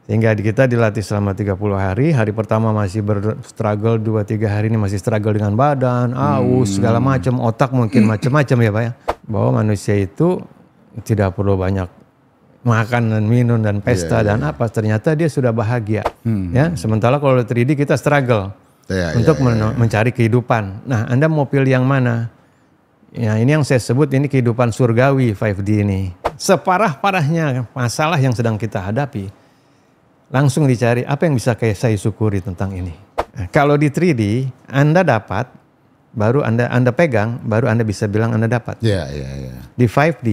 Sehingga kita dilatih selama 30 hari. Hari pertama masih berstruggle, 2-3 hari ini masih struggle dengan badan, aus, segala macam, otak mungkin macam-macam ya Pak ya. Bahwa manusia itu tidak perlu banyak makan dan minum dan pesta dan apa. Ternyata dia sudah bahagia. Ya, sementara kalau 3D kita struggle untuk mencari kehidupan. Nah, Anda mau pilih yang mana? Ya, ini yang saya sebut ini kehidupan surgawi 5D ini. Separah-parahnya masalah yang sedang kita hadapi, langsung dicari apa yang bisa saya syukuri tentang ini. Nah, kalau di 3D Anda dapat, baru Anda pegang, baru Anda bisa bilang Anda dapat. Di 5D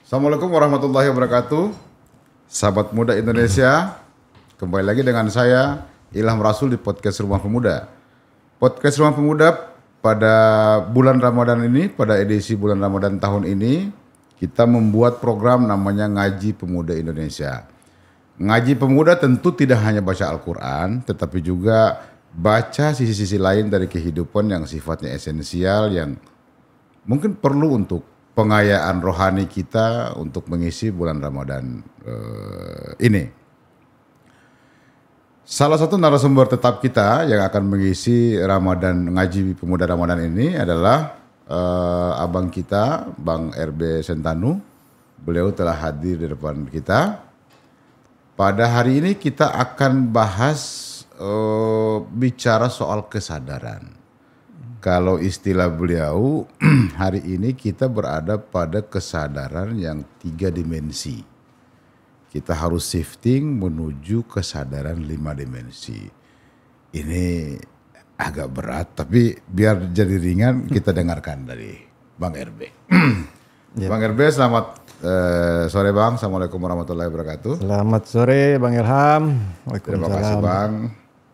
Assalamualaikum warahmatullahi wabarakatuh. Sahabat muda Indonesia, kembali lagi dengan saya Ilham Rasul di podcast Rumah Pemuda. Podcast Rumah Pemuda pada bulan Ramadan ini, pada edisi bulan Ramadan tahun ini, kita membuat program namanya Ngaji Pemuda Indonesia. Ngaji Pemuda tentu tidak hanya baca Al-Quran, tetapi juga baca sisi-sisi lain dari kehidupan yang sifatnya esensial, yang mungkin perlu untuk pengayaan rohani kita untuk mengisi bulan Ramadan ini. Salah satu narasumber tetap kita yang akan mengisi Ramadan, Ngaji Pemuda Ramadan ini adalah abang kita, Bang RB Sentanu. Beliau telah hadir di depan kita. Pada hari ini kita akan bahas bicara soal kesadaran. Kalau istilah beliau, hari ini kita berada pada kesadaran yang 3 dimensi. Kita harus shifting menuju kesadaran 5 dimensi. Ini agak berat, tapi biar jadi ringan kita dengarkan dari Bang RB. Bang RB, selamat sore Bang. Assalamualaikum warahmatullahi wabarakatuh. Selamat sore Bang Ilham. Terima kasih Bang.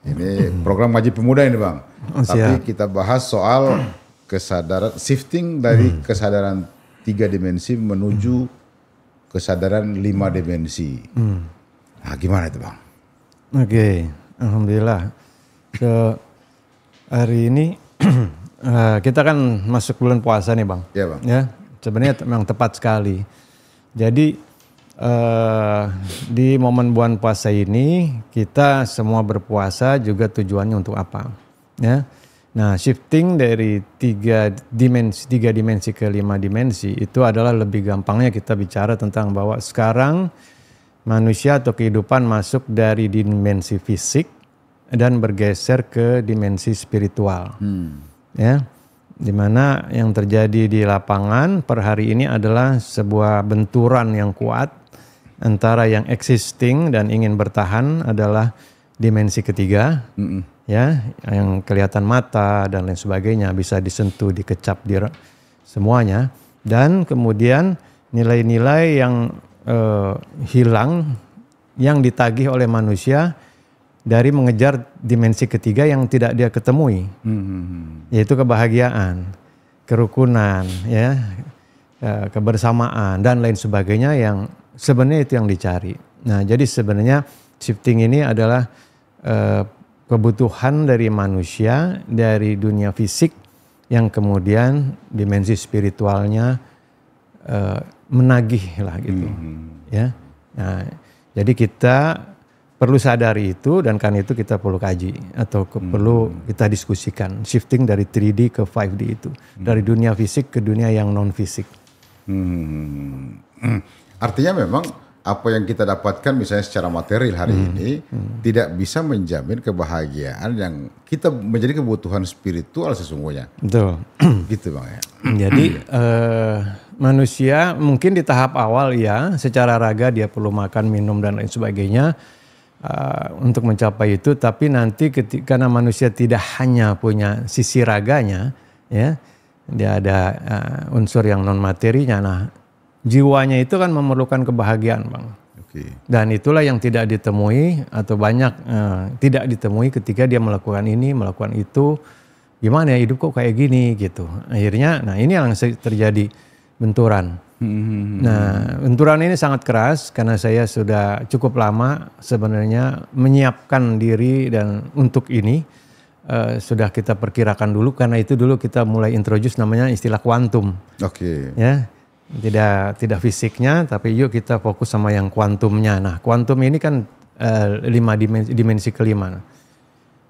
Ini program Ngaji Pemuda ini Bang. Tapi kita bahas soal kesadaran, shifting dari kesadaran 3 dimensi menuju kesadaran 5 dimensi. Nah, gimana itu Bang? Oke, alhamdulillah. Hari ini kita kan masuk bulan puasa nih Bang. Iya Bang. Ya, sebenarnya memang tepat sekali. Jadi di momen bulan puasa ini kita semua berpuasa juga tujuannya untuk apa? Ya. Nah, shifting dari 3 dimensi ke 5 dimensi itu adalah lebih gampangnya kita bicara tentang bahwa sekarang manusia atau kehidupan masuk dari dimensi fisik dan bergeser ke dimensi spiritual. Ya. Dimana yang terjadi di lapangan per hari ini adalah sebuah benturan yang kuat antara yang existing dan ingin bertahan adalah dimensi ketiga. Ya, yang kelihatan mata dan lain sebagainya, bisa disentuh, dikecap semuanya, dan kemudian nilai-nilai yang hilang yang ditagih oleh manusia dari mengejar dimensi ketiga yang tidak dia ketemui, yaitu kebahagiaan, kerukunan, ya, kebersamaan dan lain sebagainya yang sebenarnya itu yang dicari. Nah, jadi sebenarnya shifting ini adalah kebutuhan dari manusia dari dunia fisik yang kemudian dimensi spiritualnya menagih lah gitu. Ya. Nah, jadi kita perlu sadari itu, dan karena itu kita perlu kaji atau perlu kita diskusikan shifting dari 3D ke 5D itu, dari dunia fisik ke dunia yang non fisik. Artinya memang apa yang kita dapatkan misalnya secara material hari ini tidak bisa menjamin kebahagiaan yang kita menjadi kebutuhan spiritual sesungguhnya. Betul. Gitu Bang ya. Jadi manusia mungkin di tahap awal ya secara raga dia perlu makan, minum dan lain sebagainya untuk mencapai itu. Tapi nanti karena manusia tidak hanya punya sisi raganya, ya, dia ada unsur yang non materinya. Nah, jiwanya itu kan memerlukan kebahagiaan Bang. Dan itulah yang tidak ditemui atau banyak tidak ditemui ketika dia melakukan ini, melakukan itu. Gimana ya hidup kok kayak gini gitu. Akhirnya, nah ini yang terjadi benturan. Nah, benturan ini sangat keras karena saya sudah cukup lama sebenarnya menyiapkan diri dan untuk ini. sudah kita perkirakan dulu, karena itu dulu kita mulai introduce namanya istilah kuantum. Oke. Ya, tidak fisiknya, tapi yuk kita fokus sama yang kuantumnya. Nah, kuantum ini kan 5 dimensi kelima.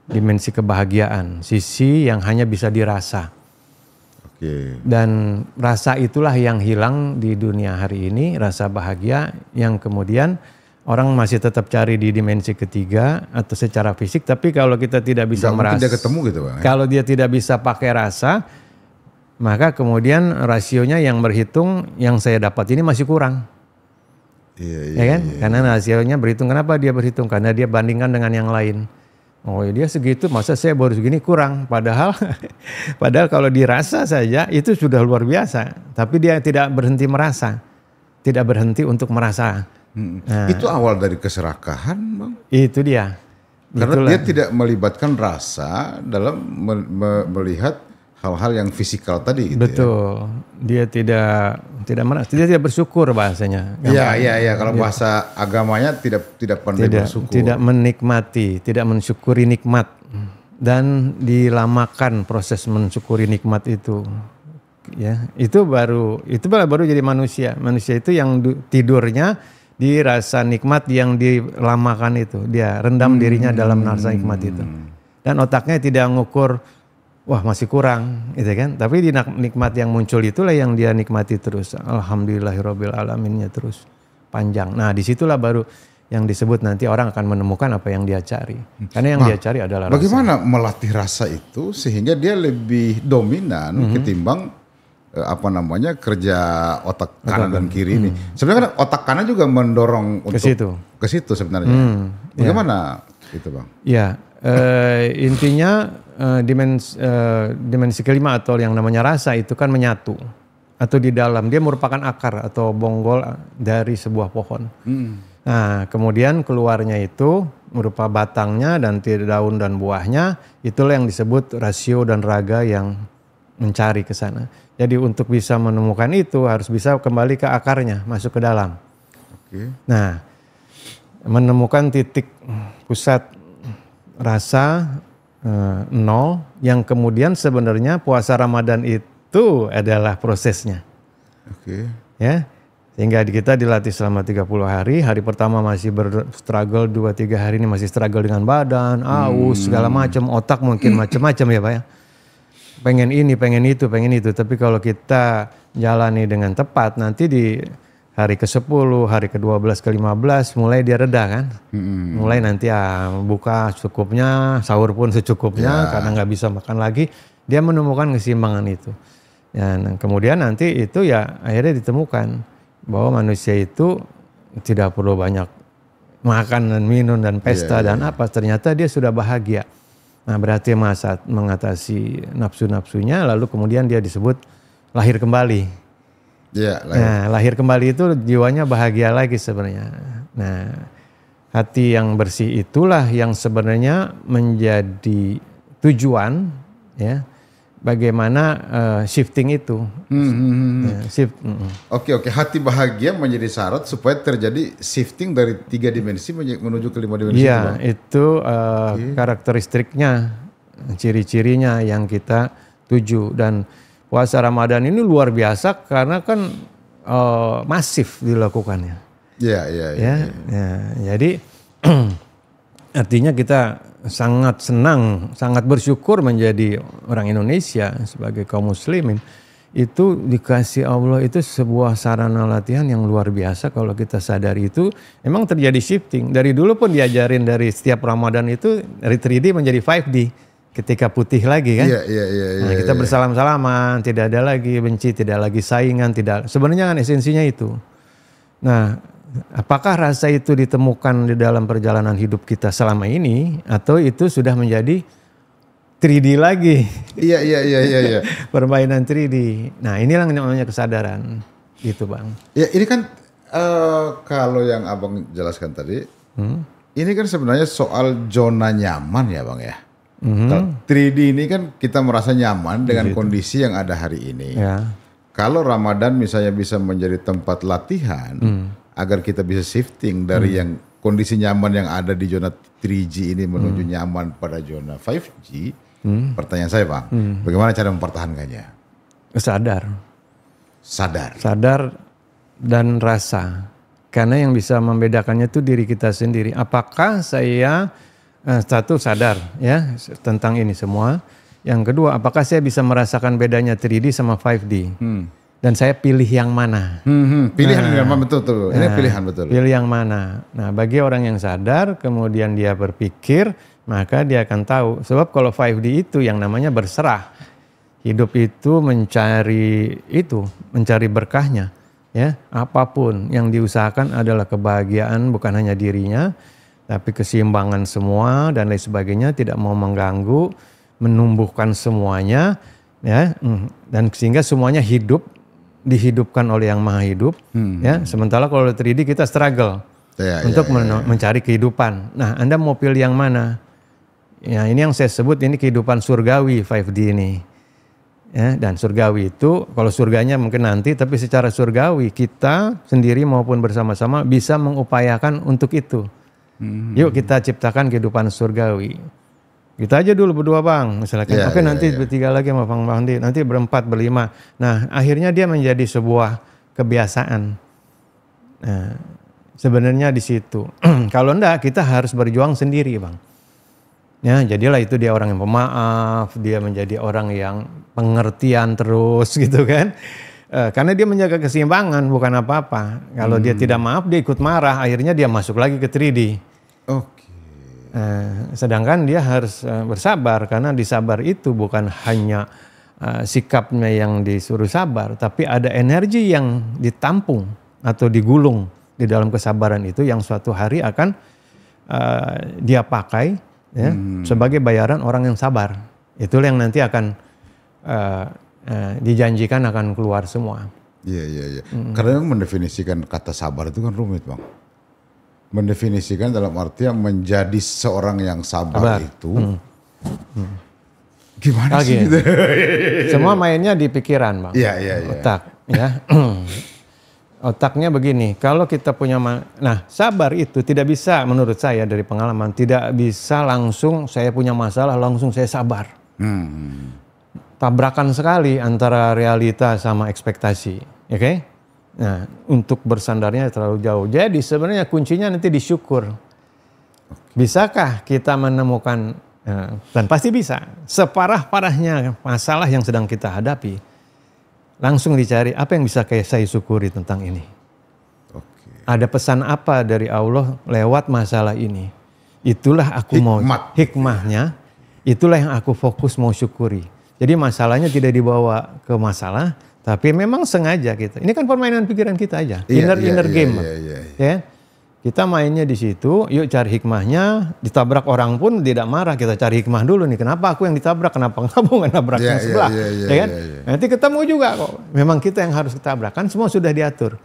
Dimensi kebahagiaan, sisi yang hanya bisa dirasa. Dan rasa itulah yang hilang di dunia hari ini, rasa bahagia yang kemudian orang masih tetap cari di dimensi ketiga atau secara fisik, tapi kalau kita tidak bisa merasa, dia ketemu gitu Bang. Kalau dia tidak bisa pakai rasa, maka kemudian rasionya yang berhitung yang saya dapat ini masih kurang. Ya kan? Karena rasionya berhitung, kenapa dia berhitung? Karena dia bandingkan dengan yang lain. Oh dia segitu, masa saya baru segini, kurang. Padahal kalau dirasa saja itu sudah luar biasa. Tapi dia tidak berhenti merasa, tidak berhenti untuk merasa. Nah, itu awal dari keserakahan Bang? Itu dia. Karena dia tidak melibatkan rasa dalam melihat hal-hal yang fisikal tadi. Gitu. Betul. Ya? Dia tidak merasa, dia tidak bersyukur bahasanya. Iya. Kalau bahasa agamanya tidak pandai bersyukur. Tidak menikmati, tidak mensyukuri nikmat, dan dilamakan proses mensyukuri nikmat itu. Ya, itu baru jadi manusia. Manusia itu yang tidurnya di rasa nikmat yang dilamakan itu. Dia rendam dirinya dalam rasa nikmat itu. Dan otaknya tidak ngukur, wah masih kurang gitu kan. Tapi di nikmat yang muncul itulah yang dia nikmati terus. Alhamdulillahirabbil alaminnya terus panjang. Nah, disitulah baru yang disebut nanti orang akan menemukan apa yang dia cari. Karena yang dia cari adalah rasa. Bagaimana melatih rasa itu sehingga dia lebih dominan ketimbang kerja otak kanan dan kiri ini. Sebenarnya kan otak kanan juga mendorong untuk ke situ sebenarnya. Bagaimana itu Bang? Ya, intinya dimensi kelima atau yang namanya rasa itu kan menyatu atau di dalam, dia merupakan akar atau bonggol dari sebuah pohon. Nah, kemudian keluarnya itu berupa batangnya dan daun dan buahnya, itulah yang disebut rasio dan raga yang mencari ke sana. Jadi untuk bisa menemukan itu harus bisa kembali ke akarnya, masuk ke dalam. Nah, menemukan titik pusat rasa nol yang kemudian sebenarnya puasa Ramadan itu adalah prosesnya. Ya. Sehingga kita dilatih selama 30 hari. Hari pertama masih berstruggle, 2-3 hari ini masih struggle dengan badan, aus, segala macam, otak mungkin macam-macam ya Pak ya. Pengen ini, pengen itu. Tapi kalau kita jalani dengan tepat, nanti di hari ke-10, hari ke-12, ke-15 mulai dia reda kan. Mulai nanti buka secukupnya, sahur pun secukupnya karena nggak bisa makan lagi. Dia menemukan keseimbangan itu. Ya, nah, kemudian nanti itu ya akhirnya ditemukan bahwa manusia itu tidak perlu banyak makan dan minum dan pesta dan apa. Ternyata dia sudah bahagia. Nah, berarti mengatasi nafsu-nafsunya, lalu kemudian dia disebut lahir kembali. Nah, lahir kembali itu jiwanya bahagia lagi sebenarnya. Nah, hati yang bersih itulah yang sebenarnya menjadi tujuan, ya. Bagaimana shifting itu? Oke, hati bahagia menjadi syarat supaya terjadi shifting dari 3 dimensi menuju ke 5 dimensi. Iya, itu karakteristiknya, ciri-cirinya yang kita tuju. Dan puasa Ramadan ini luar biasa karena kan masif dilakukannya. Iya. Jadi artinya kita sangat senang, sangat bersyukur menjadi orang Indonesia sebagai kaum muslimin. Itu dikasih Allah itu sebuah sarana latihan yang luar biasa. Kalau kita sadari itu memang terjadi shifting. Dari dulu pun diajarin dari setiap Ramadan itu dari 3D menjadi 5D. Ketika putih lagi kan. Nah, kita bersalam-salaman, tidak ada lagi benci, tidak lagi saingan, tidak. Sebenarnya kan esensinya itu. Nah, apakah rasa itu ditemukan di dalam perjalanan hidup kita selama ini atau itu sudah menjadi 3D lagi? Iya. Permainan 3D. Nah, inilah yang namanya kesadaran, gitu Bang. Ya, ini kan kalau yang Abang jelaskan tadi, ini kan sebenarnya soal zona nyaman ya Bang ya. 3D ini kan kita merasa nyaman dengan kondisi yang ada hari ini. Ya. Kalau Ramadan misalnya bisa menjadi tempat latihan, agar kita bisa shifting dari yang kondisi nyaman yang ada di zona 3G ini menuju nyaman pada zona 5G, pertanyaan saya Bang, bagaimana cara mempertahankannya? Sadar dan rasa. Karena yang bisa membedakannya itu diri kita sendiri. Apakah saya satu sadar ya tentang ini semua. Yang kedua, apakah saya bisa merasakan bedanya 3D sama 5D? Dan saya pilih yang mana? Pilihan yang mana betul tuh. Ini pilihan betul. Pilih yang mana? Nah, bagi orang yang sadar, kemudian dia berpikir, maka dia akan tahu. Sebab kalau 5D itu yang namanya berserah. Hidup itu mencari berkahnya. Ya, apapun yang diusahakan adalah kebahagiaan bukan hanya dirinya, tapi keseimbangan semua dan lain sebagainya, tidak mau mengganggu, menumbuhkan semuanya, ya, dan sehingga semuanya dihidupkan oleh yang maha hidup, ya. Sementara kalau 3D kita struggle untuk mencari kehidupan. Nah, Anda mau pilih yang mana? Ya, ini yang saya sebut ini kehidupan surgawi 5D ini. Ya, dan surgawi itu, kalau surganya mungkin nanti, tapi secara surgawi kita sendiri maupun bersama-sama bisa mengupayakan untuk itu. Yuk kita ciptakan kehidupan surgawi. Kita aja dulu berdua Bang, misalkan. Oke, nanti bertiga lagi sama Bang Bandi, nanti berempat, berlima. Nah, akhirnya dia menjadi sebuah kebiasaan. Nah, sebenarnya di situ. Kalau enggak, kita harus berjuang sendiri Bang. Ya, jadilah itu dia orang yang pemaaf, dia menjadi orang yang pengertian terus gitu kan. Karena dia menjaga keseimbangan bukan apa-apa. Kalau dia tidak maaf, dia ikut marah, akhirnya dia masuk lagi ke 3D. Oke. Sedangkan dia harus bersabar, karena di sabar itu bukan hanya sikapnya yang disuruh sabar, tapi ada energi yang ditampung atau digulung di dalam kesabaran itu yang suatu hari akan dia pakai. Ya, sebagai bayaran orang yang sabar. Itulah yang nanti akan dijanjikan akan keluar semua. Iya. Karena mendefinisikan kata sabar itu kan rumit Bang. Mendefinisikan dalam artian menjadi seorang yang sabar itu gimana sih gitu? Semua mainnya di pikiran Bang. Iya. Otak ya. Otaknya begini, kalau kita punya, nah sabar itu tidak bisa menurut saya dari pengalaman, tidak bisa langsung saya punya masalah langsung saya sabar. Tabrakan sekali antara realita sama ekspektasi, oke? Nah, untuk bersandarnya terlalu jauh. Jadi sebenarnya kuncinya nanti disyukur. Bisakah kita menemukan, dan pasti bisa, separah-parahnya masalah yang sedang kita hadapi, langsung dicari apa yang bisa saya syukuri tentang ini. Ada pesan apa dari Allah lewat masalah ini. Itulah aku mau hikmahnya. Itulah yang aku fokus mau syukuri. Jadi masalahnya tidak dibawa ke masalah, tapi memang sengaja kita. Ini kan permainan pikiran kita aja. Inner game. Ya. Kita mainnya di situ, yuk cari hikmahnya, ditabrak orang pun tidak marah, kita cari hikmah dulu nih, kenapa aku yang ditabrak, kenapa kamu nggak nabrak yang sebelah, ya kan? Nanti ketemu juga kok, memang kita yang harus ditabrak, kan semua sudah diatur,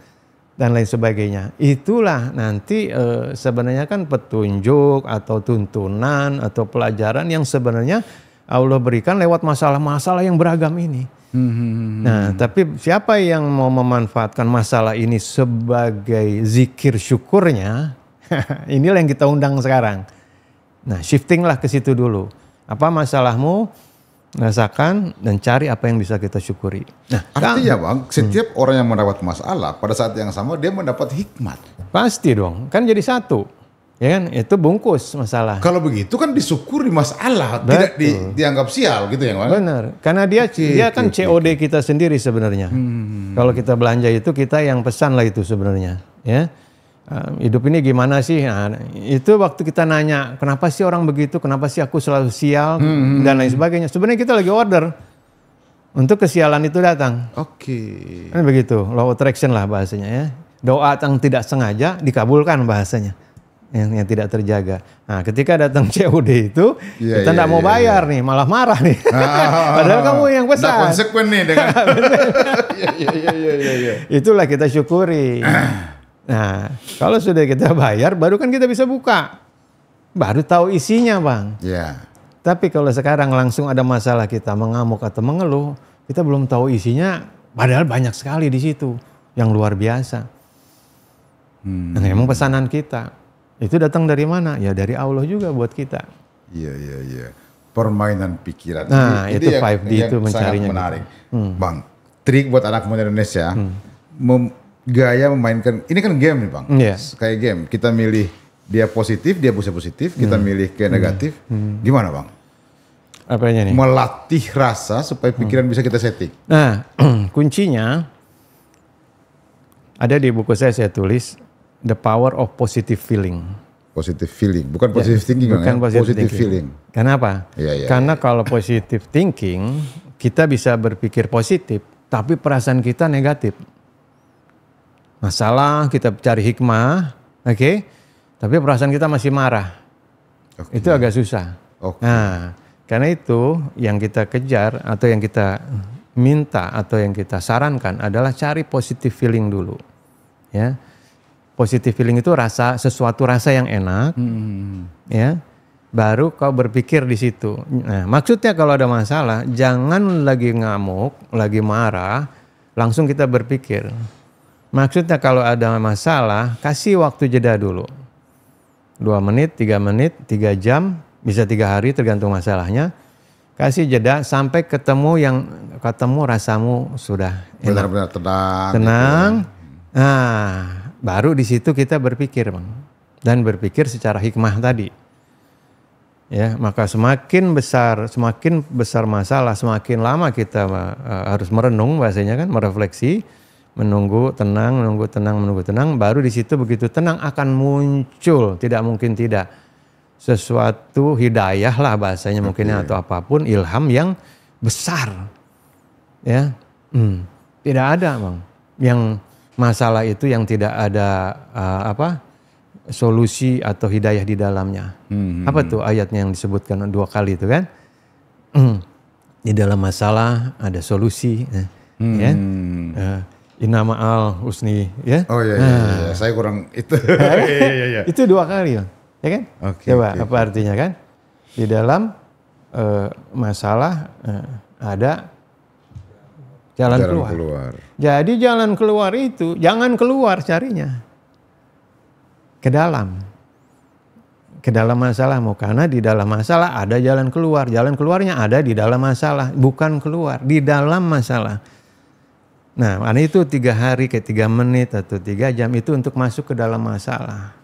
dan lain sebagainya. Itulah nanti sebenarnya kan petunjuk atau tuntunan atau pelajaran yang sebenarnya Allah berikan lewat masalah-masalah yang beragam ini. Nah, tapi siapa yang mau memanfaatkan masalah ini sebagai zikir syukurnya, inilah yang kita undang sekarang. Nah, shiftinglah ke situ dulu. Apa masalahmu? Rasakan dan cari apa yang bisa kita syukuri. Nah, artinya Bang, setiap orang yang mendapat masalah pada saat yang sama dia mendapat hikmat. Pasti dong, kan jadi satu. Ya kan, itu bungkus masalah. Kalau begitu kan disyukuri masalah, tidak dianggap sial gitu ya Bang? Benar, karena dia kan COD kita sendiri sebenarnya. Kalau kita belanja itu kita yang pesan lah itu sebenarnya. Ya, hidup ini gimana sih? Nah, itu waktu kita nanya, kenapa sih orang begitu? Kenapa sih aku selalu sial dan lain sebagainya? Sebenarnya kita lagi order untuk kesialan itu datang. Kan begitu, law of attraction lah bahasanya ya. Doa yang tidak sengaja dikabulkan bahasanya. Yang tidak terjaga. Nah, ketika datang COD itu, kita tidak mau bayar nih, malah marah nih. Padahal kamu yang pesan. Tidak konsekuen nih dengan. Itulah kita syukuri. Nah, kalau sudah kita bayar, baru kan kita bisa buka. Baru tahu isinya Bang. Tapi kalau sekarang langsung ada masalah kita mengamuk atau mengeluh, kita belum tahu isinya, padahal banyak sekali di situ yang luar biasa. Nah, memang pesanan kita. Itu datang dari mana? Ya dari Allah juga buat kita. Iya. Permainan pikiran. Nah, ini itu yang, 5D yang itu mencarinya. sangat menarik. Bang, trik buat anak muda Indonesia, gaya memainkan, ini kan game nih Bang. Kayak game, kita milih dia positif, dia positif, kita milih ke negatif. Gimana Bang? Apanya nih? Melatih rasa supaya pikiran bisa kita setting. Nah, kuncinya ada di buku saya tulis The Power of Positive Feeling. Positive feeling, bukan positive thinking. Bukan ya? positive feeling. Kenapa? Iya. Karena kalau positive thinking, kita bisa berpikir positif, tapi perasaan kita negatif. Masalah, kita cari hikmah, oke? Tapi perasaan kita masih marah. Itu agak susah. Nah, karena itu yang kita kejar atau yang kita minta atau yang kita sarankan adalah cari positive feeling dulu. Ya. Positive feeling itu sesuatu rasa yang enak. Ya. Baru kau berpikir di situ. Nah, maksudnya kalau ada masalah, jangan lagi ngamuk, lagi marah, langsung kita berpikir. Maksudnya kalau ada masalah, kasih waktu jeda dulu. 2 menit, 3 menit, 3 jam, bisa 3 hari tergantung masalahnya. Kasih jeda sampai ketemu rasamu sudah benar-benar tenang. Gitu. Nah, baru di situ kita berpikir, Bang. Dan berpikir secara hikmah tadi. Ya, maka semakin besar masalah, semakin lama kita harus merenung bahasanya kan, merefleksi, menunggu tenang, baru di situ begitu tenang akan muncul, tidak mungkin tidak, sesuatu hidayah lah bahasanya mungkinnya atau apapun, ilham yang besar. Ya. Tidak ada, Bang, yang masalah itu yang tidak ada solusi atau hidayah di dalamnya. Apa tuh ayatnya yang disebutkan 2 kali itu kan? Di dalam masalah ada solusi. Ya. Inama al husni, ya. Oh iya. Saya kurang itu. Iya. Itu 2 kali, ya kan? Coba apa artinya kan? Di dalam masalah ada jalan keluar. Jadi jalan keluar itu jangan keluar carinya ke dalam masalahmu, karena di dalam masalah ada jalan keluar. Jalan keluarnya ada di dalam masalah, bukan keluar, di dalam masalah. Nah, itu 3 hari ke 3 menit atau 3 jam itu untuk masuk ke dalam masalah.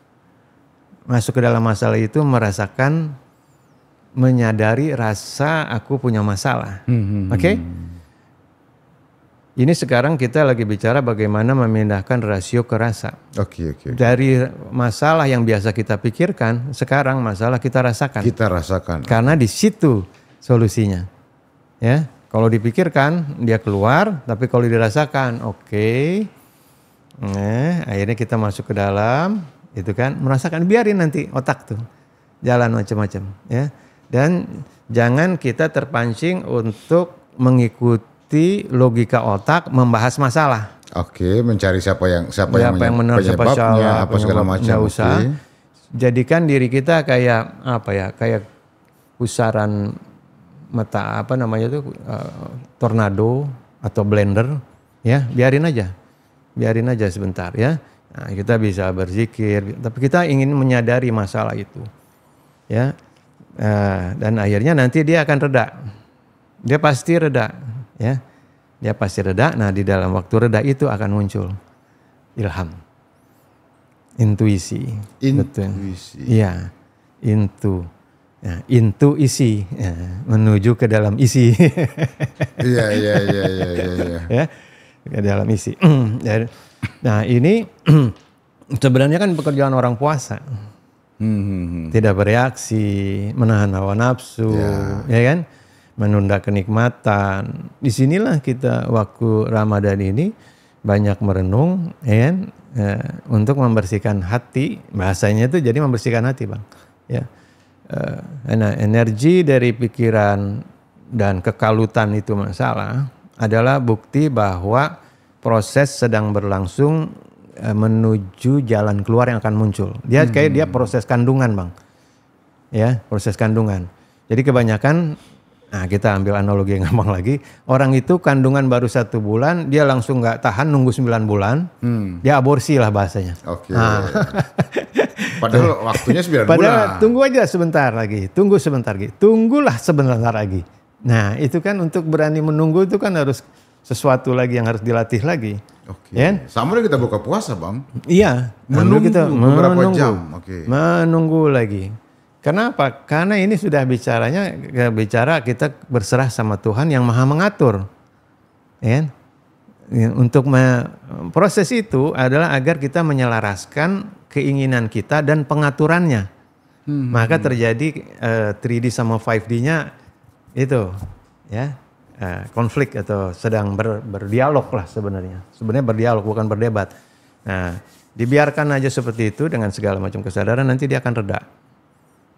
Masuk ke dalam masalah itu merasakan, menyadari rasa aku punya masalah. Oke? Ini sekarang kita lagi bicara bagaimana memindahkan rasio ke rasa. Oke. Dari masalah yang biasa kita pikirkan, sekarang masalah kita rasakan. Karena di situ solusinya. Ya. Kalau dipikirkan dia keluar, tapi kalau dirasakan, akhirnya kita masuk ke dalam, itu kan merasakan, biarin nanti otak tuh jalan macam-macam, ya. Dan jangan kita terpancing untuk mengikuti logika otak membahas masalah. Mencari siapa yang penyebabnya, apa segala macam. Nggak usah. Jadikan diri kita kayak kayak pusaran mata tornado atau blender, ya, biarin aja sebentar, ya. Nah, kita bisa berzikir, tapi kita ingin menyadari masalah itu, ya, dan akhirnya nanti dia akan reda, dia pasti reda, ya, Nah, di dalam waktu reda itu akan muncul ilham, intuisi. Iya, intuisi, menuju ke dalam isi. Iya. Ya, ke dalam isi. Nah, ini sebenarnya kan pekerjaan orang puasa. Tidak bereaksi, menahan hawa nafsu, ya kan? Menunda kenikmatan. Disinilah kita waktu Ramadan ini banyak merenung, ya kan? Untuk membersihkan hati. Bahasanya itu jadi membersihkan hati, Bang. Ya. Energi dari pikiran dan kekalutan itu masalah adalah bukti bahwa proses sedang berlangsung menuju jalan keluar yang akan muncul. Dia proses kandungan, Bang. Ya, proses kandungan. Jadi kebanyakan Nah kita ambil analogi yang gampang lagi. Orang itu kandungan baru 1 bulan, dia langsung nggak tahan nunggu 9 bulan. Dia aborsi lah bahasanya. Oke. Padahal waktunya 9 bulan. Padahal tunggu aja sebentar lagi. Tunggu sebentar lagi. Tunggulah sebentar lagi. Nah itu kan untuk berani menunggu itu kan harus sesuatu lagi yang harus dilatih lagi. Oke. Ya? Sama dengan kita buka puasa, Bang. Iya. Menunggu kita beberapa jam. Oke. Menunggu lagi. Kenapa? Karena ini sudah bicara kita berserah sama Tuhan yang Maha mengatur. Ya. Untuk proses itu adalah agar kita menyelaraskan keinginan kita dan pengaturannya. Maka terjadi 3D sama 5D-nya itu ya konflik atau sedang berdialog lah sebenarnya. Sebenarnya berdialog bukan berdebat. Nah, dibiarkan aja seperti itu dengan segala macam kesadaran nanti dia akan reda.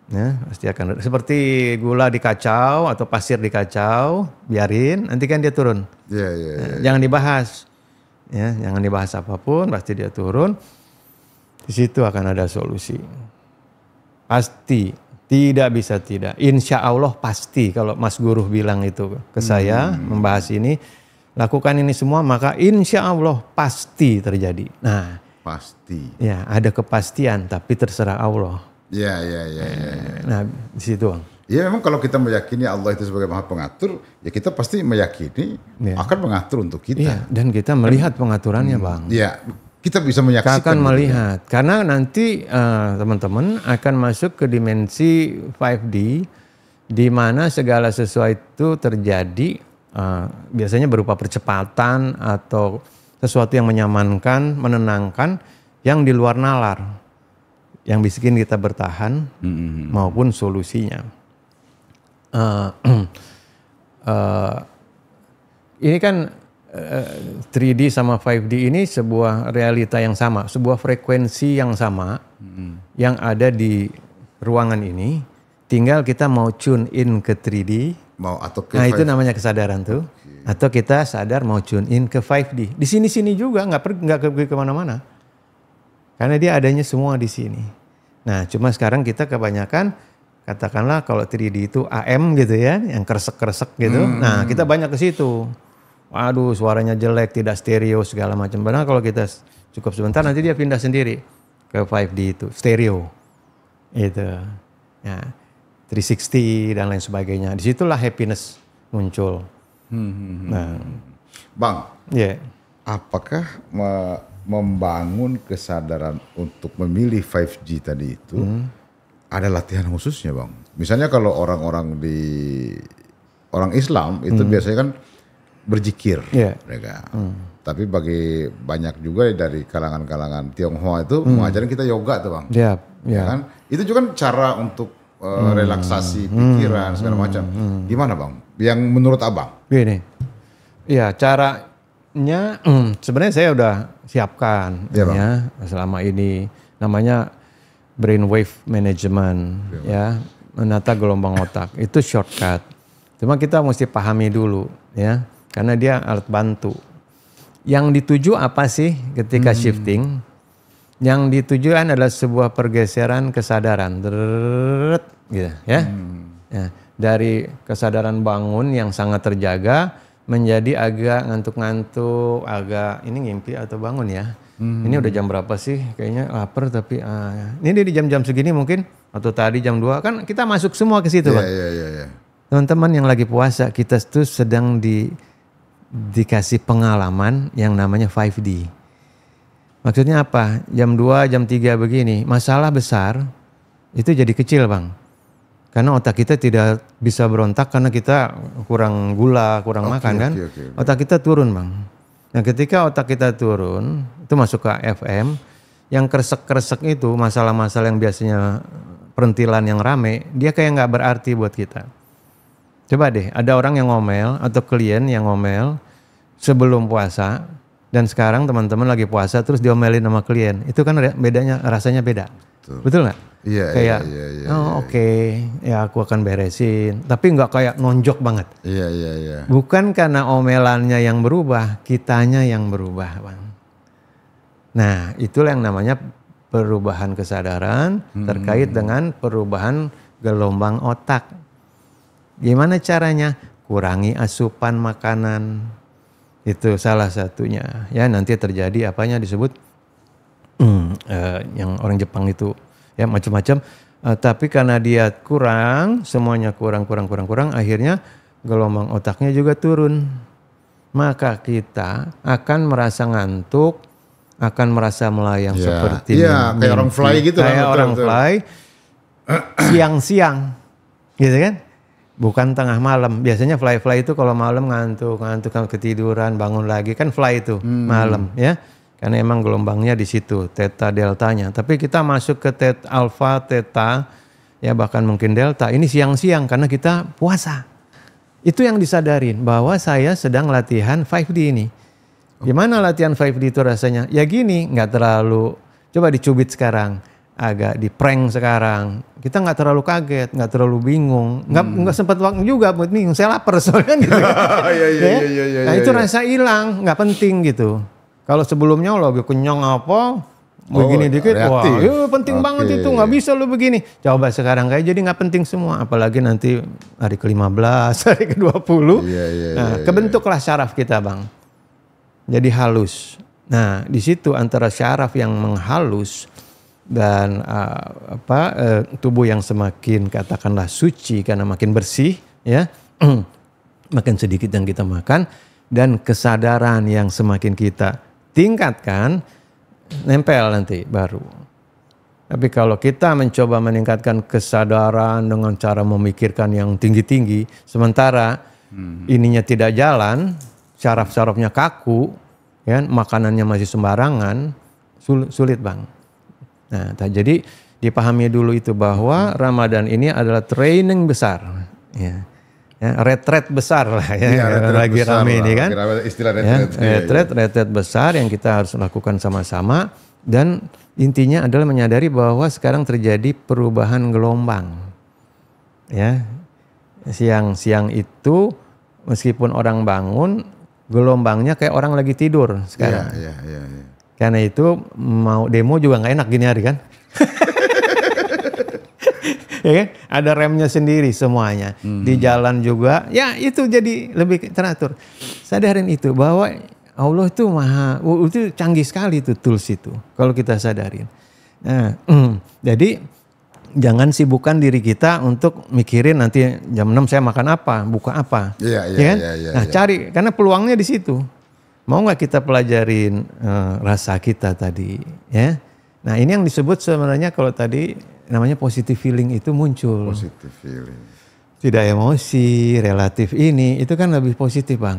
Ya, pasti akan reda. Seperti gula dikacau atau pasir dikacau, biarin nanti kan dia turun. Jangan dibahas. Ya, jangan dibahas apapun, pasti dia turun. Di situ akan ada solusi. Pasti, tidak bisa tidak. Insya Allah pasti kalau Mas Guru bilang itu ke saya membahas ini, lakukan ini semua maka insya Allah pasti terjadi. Nah, pasti. Ya, ada kepastian tapi terserah Allah. Ya. Nah, di situ, Bang. Ya memang kalau kita meyakini Allah itu sebagai Maha Pengatur, ya kita pasti meyakini akan mengatur untuk kita. Iya, dan kita melihat pengaturannya, Bang. Iya, kita bisa menyaksikan. Kita akan melihat, karena nanti teman-teman akan masuk ke dimensi 5D, di mana segala sesuatu terjadi, biasanya berupa percepatan atau sesuatu yang menyamankan, menenangkan, yang di luar nalar. Yang bikin kita bertahan maupun solusinya. Ini kan 3D sama 5D ini sebuah realita yang sama, sebuah frekuensi yang sama yang ada di ruangan ini. Tinggal kita mau tune in ke 3D, nah itu namanya kesadaran tuh. Atau kita sadar mau tune in ke 5D. Di sini-sini juga nggak pergi kemana-mana. Karena dia adanya semua di sini. Nah, cuma sekarang kita kebanyakan katakanlah kalau 3D itu AM gitu ya, yang kresek-kresek gitu. Nah, kita banyak ke situ. Waduh, suaranya jelek, tidak stereo segala macam. Padahal kalau kita cukup sebentar nanti dia pindah sendiri ke 5D itu, stereo. Itu. Ya, 360 dan lain sebagainya. Disitulah happiness muncul. Nah, Bang. ya. Apakah membangun kesadaran untuk memilih 5G tadi itu ada latihan khususnya, Bang? Misalnya kalau orang orang Islam itu biasanya kan berzikir mereka. Tapi bagi banyak juga dari kalangan-kalangan Tionghoa itu mengajarin kita yoga tuh, Bang. Ya kan? Itu juga kan cara untuk relaksasi pikiran segala macam. Gimana, Bang? Yang menurut Abang? Gini. Ya, caranya sebenarnya saya udah siapkan ya selama ini, namanya brainwave management, ya, menata gelombang otak. Itu shortcut. Cuma kita mesti pahami dulu ya, karena dia alat bantu. Yang dituju apa sih ketika shifting? Yang ditujukan adalah sebuah pergeseran kesadaran, gitu ya. Ya. Dari kesadaran bangun yang sangat terjaga menjadi agak ngantuk-ngantuk, agak ini ngimpi atau bangun ya. Ini udah jam berapa sih? Kayaknya lapar tapi ini di jam-jam segini mungkin atau tadi jam 2 kan kita masuk semua ke situ, Bang. Iya. Teman-teman yang lagi puasa, kita tuh sedang dikasih pengalaman yang namanya 5D. Maksudnya apa? Jam 2, jam 3 begini, masalah besar itu jadi kecil, Bang. Karena otak kita tidak bisa berontak karena kita kurang gula, kurang makan kan. Otak kita turun, Bang. Nah, ketika otak kita turun, itu masuk ke FM, yang kresek-kresek itu masalah-masalah yang biasanya perintilan yang rame, dia kayak nggak berarti buat kita. Coba deh, ada orang yang ngomel atau klien yang ngomel sebelum puasa dan sekarang teman-teman lagi puasa terus diomelin sama klien. Itu kan bedanya, rasanya beda. Betul nggak? Iya. Kayak, oke, ya aku akan beresin. Tapi nggak kayak nonjok banget. Iya. Bukan karena omelannya yang berubah, kitanya yang berubah, Bang. Nah, itulah yang namanya perubahan kesadaran terkait dengan perubahan gelombang otak. Gimana caranya? Kurangi asupan makanan. Itu salah satunya. Ya, nanti terjadi apanya disebut yang orang Jepang itu ya macam-macam. Tapi karena dia kurang, semuanya kurang, akhirnya gelombang otaknya juga turun. Maka kita akan merasa ngantuk, akan merasa melayang seperti kayak orang fly gitu kan. Kayak orang fly siang-siang, gitu kan? Bukan tengah malam. Biasanya fly itu kalau malam ngantuk kan ketiduran, bangun lagi kan fly itu malam ya. Karena emang gelombangnya di situ, theta deltanya. Tapi kita masuk ke theta, alpha, theta, ya bahkan mungkin delta. Ini siang-siang karena kita puasa. Itu yang disadarin bahwa saya sedang latihan 5D ini. Gimana latihan 5D itu rasanya? Ya gini, nggak terlalu. Coba dicubit sekarang, agak di prank sekarang. Kita nggak terlalu kaget, nggak terlalu bingung, nggak sempat waktu juga buat bingung. Saya lapar soalnya gitu. Nah itu rasa hilang, nggak penting gitu. Kalau sebelumnya lo kenyang apa, begini dikit, reaktif. wah penting banget itu, nggak bisa lo begini. Coba sekarang kayak jadi nggak penting semua, apalagi nanti hari ke-15, hari ke-20. Kebentuklah syaraf kita bang, jadi halus. Nah di situ antara syaraf yang menghalus dan tubuh yang semakin katakanlah suci karena makin bersih, ya, makin sedikit yang kita makan dan kesadaran yang semakin kita tingkatkan, nempel nanti baru. Tapi kalau kita mencoba meningkatkan kesadaran dengan cara memikirkan yang tinggi-tinggi, sementara ininya tidak jalan, syaraf-syarafnya kaku, ya, makanannya masih sembarangan, sulit bang. Nah, jadi dipahami dulu itu bahwa Ramadan ini adalah training besar, ya. Ya, retret besar lah ya, lagi rame ini kan. Istilah retret besar yang kita harus lakukan sama-sama, dan intinya adalah menyadari bahwa sekarang terjadi perubahan gelombang. Ya. Siang-siang itu meskipun orang bangun, gelombangnya kayak orang lagi tidur sekarang. Karena itu mau demo juga nggak enak gini hari kan. Ya kan? Ada remnya sendiri semuanya. Di jalan juga, ya itu jadi lebih teratur. Sadarin itu bahwa Allah itu itu canggih sekali itu tools itu. Kalau kita sadarin. Nah, jadi jangan sibukkan diri kita untuk mikirin nanti jam 6 saya makan apa, buka apa. Nah, cari, karena peluangnya di situ. Mau nggak kita pelajarin rasa kita tadi, ya? Nah, ini yang disebut sebenarnya kalau tadi namanya positive feeling itu muncul. Positive feeling. Tidak emosi, relatif ini itu kan lebih positif bang,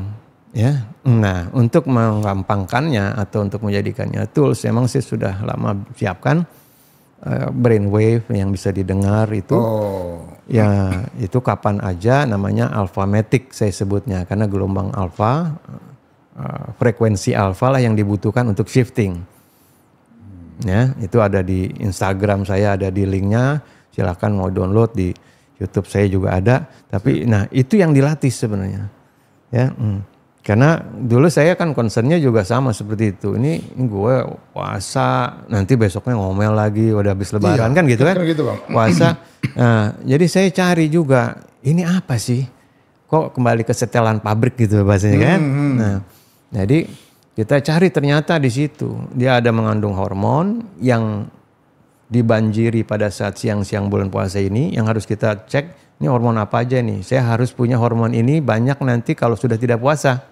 ya. Nah, untuk menggampangkannya atau untuk menjadikannya tools, memang saya sudah lama siapkan brainwave yang bisa didengar itu. Ya, itu kapan aja namanya alphametic saya sebutnya karena gelombang alpha, frekuensi alpha lah yang dibutuhkan untuk shifting. Ya, itu ada di Instagram saya, ada di linknya, silahkan mau download, di YouTube saya juga ada. Tapi nah itu yang dilatih sebenarnya, ya. Karena dulu saya kan concernnya juga sama seperti itu. Ini gue puasa, nanti besoknya ngomel lagi, udah habis lebaran kan gitu kan? Gitu, Bang. Puasa. Nah, jadi saya cari juga ini apa sih? Kok kembali ke setelan pabrik gitu bahasanya kan? Nah, jadi kita cari ternyata di situ dia ada mengandung hormon yang dibanjiri pada saat siang-siang bulan puasa ini, yang harus kita cek ini hormon apa aja nih. Saya harus punya hormon ini banyak nanti kalau sudah tidak puasa.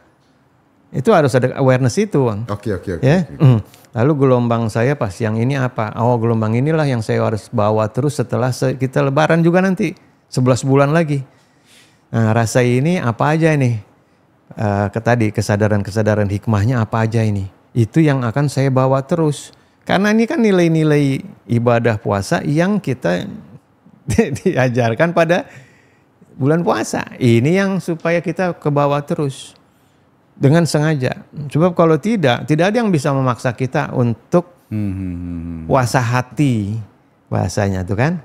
Itu harus ada awareness itu, Bang. Oke. Ya? Lalu gelombang saya pas siang ini apa? Oh, gelombang inilah yang saya harus bawa terus setelah kita lebaran juga nanti 11 bulan lagi. Nah, rasa ini apa aja nih? Tadi kesadaran hikmahnya apa aja ini, itu yang akan saya bawa terus karena ini kan nilai-nilai ibadah puasa yang kita diajarkan pada bulan puasa ini, yang supaya kita kebawa terus dengan sengaja. Sebab kalau tidak ada yang bisa memaksa kita untuk puasa hati, bahasanya tuh kan,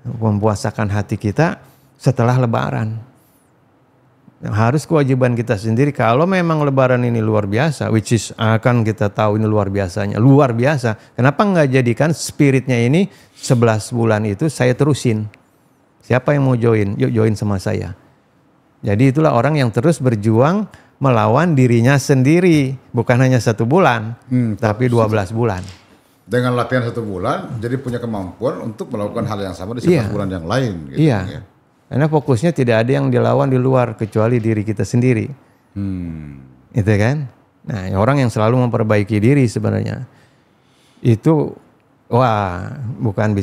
mempuasakan hati kita setelah lebaran. Harus kewajiban kita sendiri. Kalau memang lebaran ini luar biasa, which is akan kita tahu ini luar biasanya, luar biasa. Kenapa nggak jadikan spiritnya ini 11 bulan itu saya terusin. Siapa yang mau join? Yuk join sama saya. Jadi itulah orang yang terus berjuang melawan dirinya sendiri. Bukan hanya 1 bulan, tapi 12 bulan. Dengan latihan 1 bulan, jadi punya kemampuan untuk melakukan hal yang sama di 11 bulan yang lain. Gitu, iya, ya. Karena fokusnya tidak ada yang dilawan di luar kecuali diri kita sendiri. Itu kan. Nah, orang yang selalu memperbaiki diri sebenarnya itu, bukan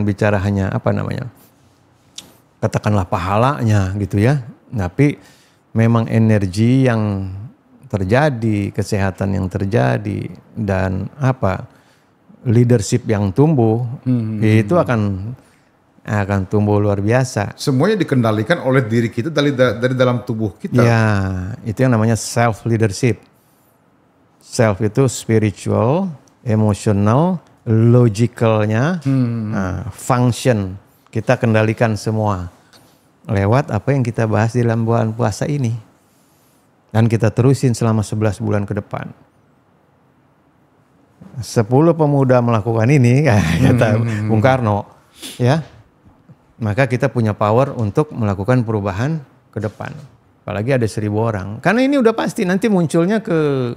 bicara hanya katakanlah pahalanya gitu ya, tapi memang energi yang terjadi, kesehatan yang terjadi, dan leadership yang tumbuh, itu akan tumbuh luar biasa. Semuanya dikendalikan oleh diri kita dari dalam tubuh kita. Ya, itu yang namanya self leadership. Self itu spiritual, emotional, logicalnya, function. Kita kendalikan semua lewat apa yang kita bahas di dalam bulan puasa ini. Dan kita terusin selama 11 bulan ke depan. 10 pemuda melakukan ini, kata Bung Karno, ya. Maka kita punya power untuk melakukan perubahan ke depan. Apalagi ada 1000 orang. Karena ini udah pasti nanti munculnya ke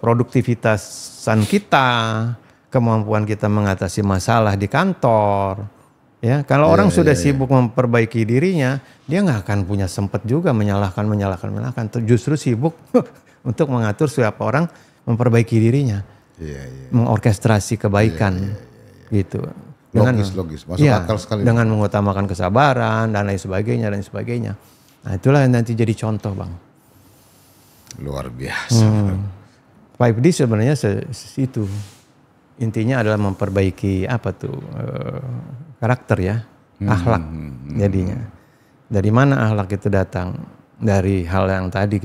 produktivitasan kita, kemampuan kita mengatasi masalah di kantor. Ya, kalau orang sudah sibuk memperbaiki dirinya, dia nggak akan punya sempat juga menyalahkan. Justru sibuk untuk mengatur siapa orang memperbaiki dirinya, mengorkestrasi kebaikan, gitu. Logis, masuk akal sekali. Dengan mengutamakan kesabaran dan lain sebagainya. Nah, itulah yang nanti jadi contoh, Bang. Luar biasa. 5D sebenarnya itu intinya adalah memperbaiki karakter ya, akhlak jadinya. Dari mana akhlak itu datang? Dari hal yang tadi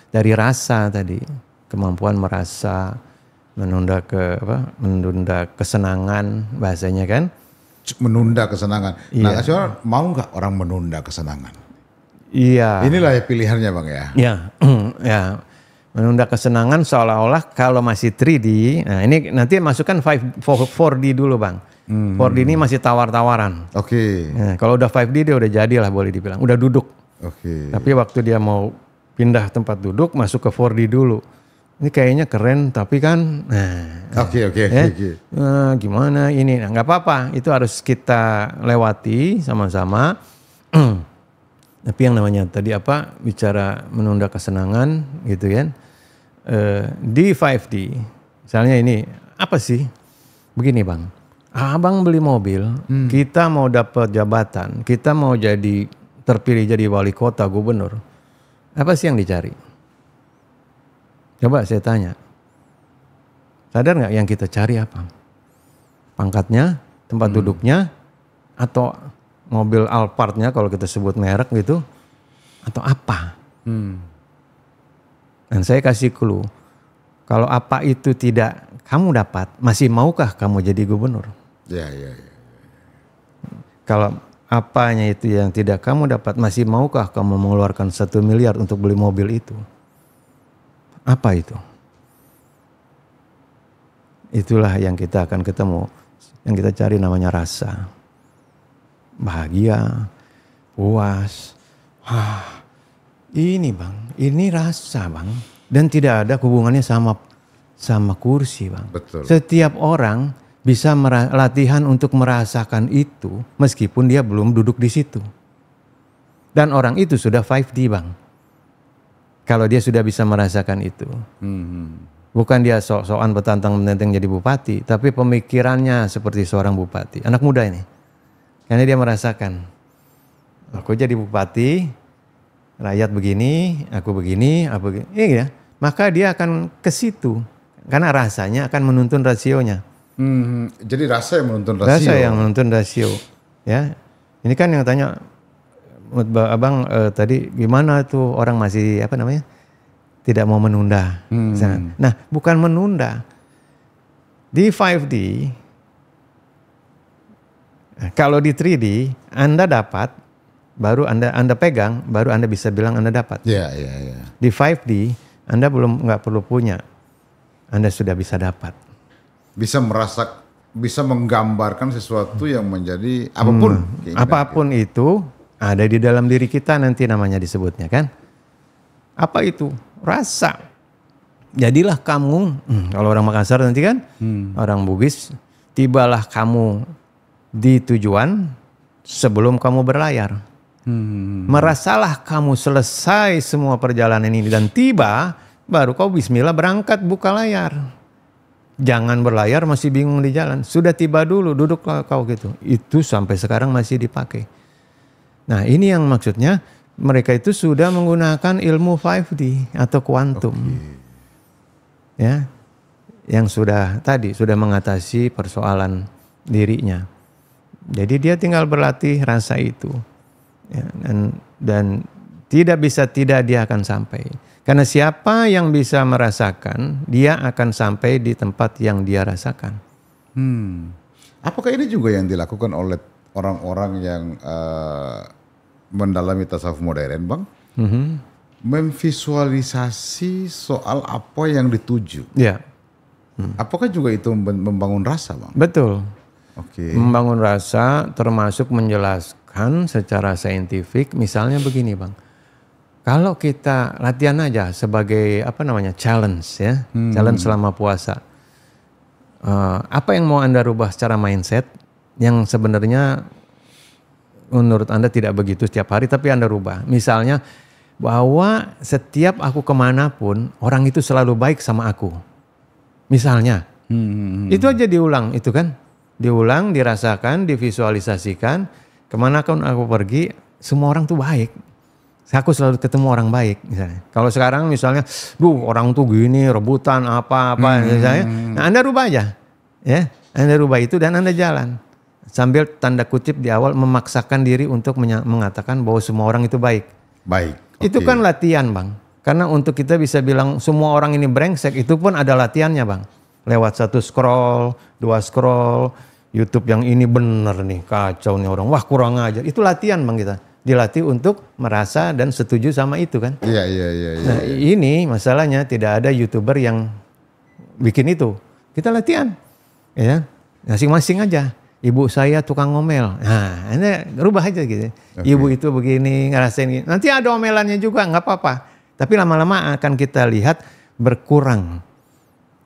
dari rasa tadi, kemampuan merasa, menunda kesenangan bahasanya kan? Menunda kesenangan. Nah, mau nggak orang menunda kesenangan? Iya. Inilah ya pilihannya, Bang ya. Iya, ya. Menunda kesenangan seolah-olah kalau masih 3D, nah ini nanti masukkan 4D dulu, Bang. 4D ini masih tawar-tawaran. Oke. Nah, kalau udah 5D dia udah jadilah boleh dibilang, udah duduk. Oke. Tapi waktu dia mau pindah tempat duduk masuk ke 4D dulu. Ini kayaknya keren tapi kan, Oke. gimana ini? Nah, nggak apa-apa, itu harus kita lewati sama-sama. Tapi yang namanya tadi bicara menunda kesenangan gitu kan. Di 5D, misalnya ini apa sih? Begini, Bang. Abang beli mobil, kita mau dapat jabatan, kita mau terpilih jadi wali kota, gubernur. Apa sih yang dicari? Coba saya tanya. Sadar nggak yang kita cari apa? Pangkatnya, tempat duduknya, atau mobil Alphardnya kalau kita sebut merek gitu, atau apa? Dan saya kasih clue. Kalau apa itu tidak kamu dapat, masih maukah kamu jadi gubernur? Ya. Kalau apanya itu yang tidak kamu dapat, masih maukah kamu mengeluarkan 1 miliar untuk beli mobil itu? Apa itu? Itulah yang kita akan ketemu. Yang kita cari namanya rasa. Bahagia, puas. Ini, Bang, ini rasa, Bang. Dan tidak ada hubungannya sama kursi, Bang. Betul. Setiap orang bisa latihan untuk merasakan itu meskipun dia belum duduk di situ. Dan orang itu sudah 5D, Bang. Kalau dia sudah bisa merasakan itu. Bukan dia sok-sokan betantang-betantang jadi bupati, tapi pemikirannya seperti seorang bupati. Anak muda ini. Karena dia merasakan, aku jadi bupati, rakyat begini, aku begini, ya. Maka dia akan ke situ. Karena rasanya akan menuntun rasionya. Jadi rasa yang menuntun rasio. Rasa yang menuntun rasio. Ya. Ini kan yang tanya Abang tadi, gimana tuh orang masih tidak mau menunda. Nah, bukan menunda. Di 5D, kalau di 3D Anda dapat, baru Anda pegang, baru Anda bisa bilang Anda dapat. Iya. Di 5D Anda nggak perlu punya, Anda sudah bisa dapat. Bisa bisa menggambarkan sesuatu yang menjadi apapun. Apapun itu ada di dalam diri kita nanti namanya disebutnya kan. Apa itu? Rasa. Jadilah kamu, kalau orang Makassar nanti kan, orang Bugis, tibalah kamu di tujuan sebelum kamu berlayar. Merasalah kamu selesai semua perjalanan ini dan tiba, baru kau bismillah berangkat buka layar. Jangan berlayar masih bingung di jalan. Sudah tiba dulu, duduklah kau gitu. Itu sampai sekarang masih dipakai. Nah ini yang maksudnya mereka itu sudah menggunakan ilmu 5D atau kuantum. Ya, yang sudah mengatasi persoalan dirinya. Jadi dia tinggal berlatih rasa itu. Ya, dan tidak bisa tidak dia akan sampai. Karena siapa yang bisa merasakan, dia akan sampai di tempat yang dia rasakan. Apakah ini juga yang dilakukan oleh orang-orang yang mendalami tasawuf modern, Bang? Memvisualisasi soal apa yang dituju. Ya. Apakah juga itu membangun rasa, Bang? Betul. Oke. Membangun rasa termasuk menjelaskan secara saintifik. Misalnya begini, Bang. Kalau kita latihan aja sebagai challenge ya, challenge selama puasa. Apa yang mau Anda rubah secara mindset yang sebenarnya menurut Anda tidak begitu setiap hari, tapi Anda rubah. Misalnya bahwa setiap aku kemanapun orang itu selalu baik sama aku. Misalnya, itu aja diulang itu kan, diulang, dirasakan, divisualisasikan. Kemanapun aku pergi, semua orang tuh baik. Aku selalu ketemu orang baik misalnya. Kalau sekarang misalnya, orang tuh gini rebutan apa-apa misalnya. Nah Anda rubah aja, ya. Anda rubah itu dan Anda jalan sambil tanda kutip di awal memaksakan diri untuk mengatakan bahwa semua orang itu baik. Baik. Itu kan latihan, Bang. Karena untuk kita bisa bilang semua orang ini brengsek, itu pun ada latihannya, Bang. Lewat 1 scroll, 2 scroll, YouTube yang ini bener nih, kacau nih orang. Wah kurang ajar. Itu latihan, Bang, kita. Dilatih untuk merasa dan setuju sama itu kan. Iya. Nah ini masalahnya tidak ada YouTuber yang bikin itu. Kita latihan. Ya, masing-masing aja. Ibu saya tukang ngomel. Nah, Anda rubah aja gitu. Okay. Ibu itu begini, ngerasain gini. Nanti ada omelannya juga, nggak apa-apa. Tapi lama-lama akan kita lihat berkurang.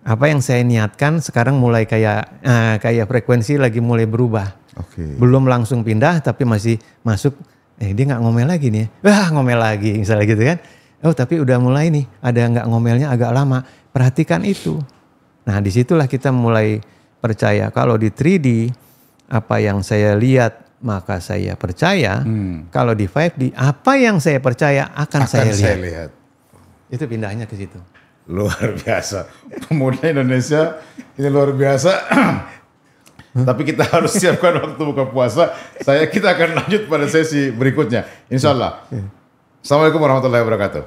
Apa yang saya niatkan sekarang mulai kayak frekuensi lagi mulai berubah. Okay. Belum langsung pindah, tapi masih masuk. Dia nggak ngomel lagi nih. Ngomel lagi misalnya gitu kan. Oh tapi udah mulai nih, ada nggak ngomelnya agak lama. Perhatikan itu. Nah disitulah kita mulai percaya. Kalau di 3D, apa yang saya lihat maka saya percaya. Kalau di 5D, apa yang saya percaya akan saya lihat. Itu pindahnya ke situ. Luar biasa. Pemuda Indonesia ini luar biasa. Tapi kita harus siapkan waktu buka puasa. Kita akan lanjut pada sesi berikutnya. Insya Allah. Assalamualaikum warahmatullahi wabarakatuh.